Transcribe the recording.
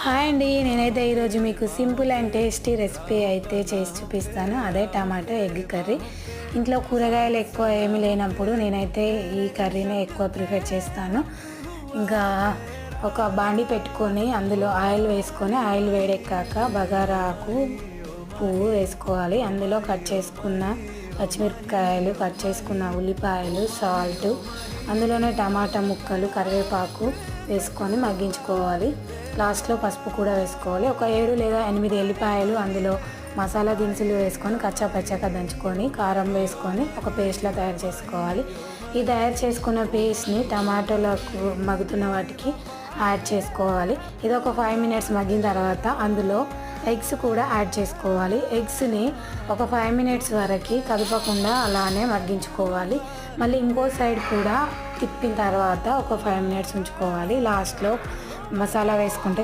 Hi అండి, నేనైతే ఈరోజు మీకు సింపుల్ అండ్ టేస్టీ రెసిపీ అయితే చేసి చూపిస్తాను. అదే టమాటో ఎగ్ కర్రీ. ఇంట్లో కూరగాయలు ఎక్కువ ఏమీ లేనప్పుడు నేనైతే ఈ కర్రీనే ఎక్కువ ప్రిఫర్ చేస్తాను. ఇంకా ఒక బాండి పెట్టుకొని అందులో ఆయిల్ వేసుకొని ఆయిల్ వేడెక్కాక బగారా ఆకు పువ్వు వేసుకోవాలి. అందులో కట్ చేసుకున్న పచ్చిమిరపకాయలు, కట్ చేసుకున్న ఉల్లిపాయలు, సాల్ట్, అందులోనే టమాటా ముక్కలు, కరివేపాకు వేసుకొని మగ్గించుకోవాలి. లాస్ట్లో పసుపు కూడా వేసుకోవాలి. ఒక 7 లేదా 8 ఎల్లిపాయలు అందులో మసాలా దినుసులు వేసుకొని కచ్చాపచ్చాగా దంచుకొని కారం వేసుకొని ఒక పేస్ట్లా తయారు చేసుకోవాలి. ఈ తయారు చేసుకున్న పేస్ట్ని టమాటోలకు మగ్గుతున్న వాటికి యాడ్ చేసుకోవాలి. ఇది ఒక 5 మినిట్స్ మగ్గిన తర్వాత అందులో ఎగ్స్ కూడా యాడ్ చేసుకోవాలి. ఎగ్స్ని ఒక 5 మినిట్స్ వరకు కదపకుండా అలానే మగ్గించుకోవాలి. మళ్ళీ ఇంకో సైడ్ కూడా తిప్పిన తర్వాత ఒక 5 మినిట్స్ ఉంచుకోవాలి. లాస్ట్లో మసాలా వేసుకుంటే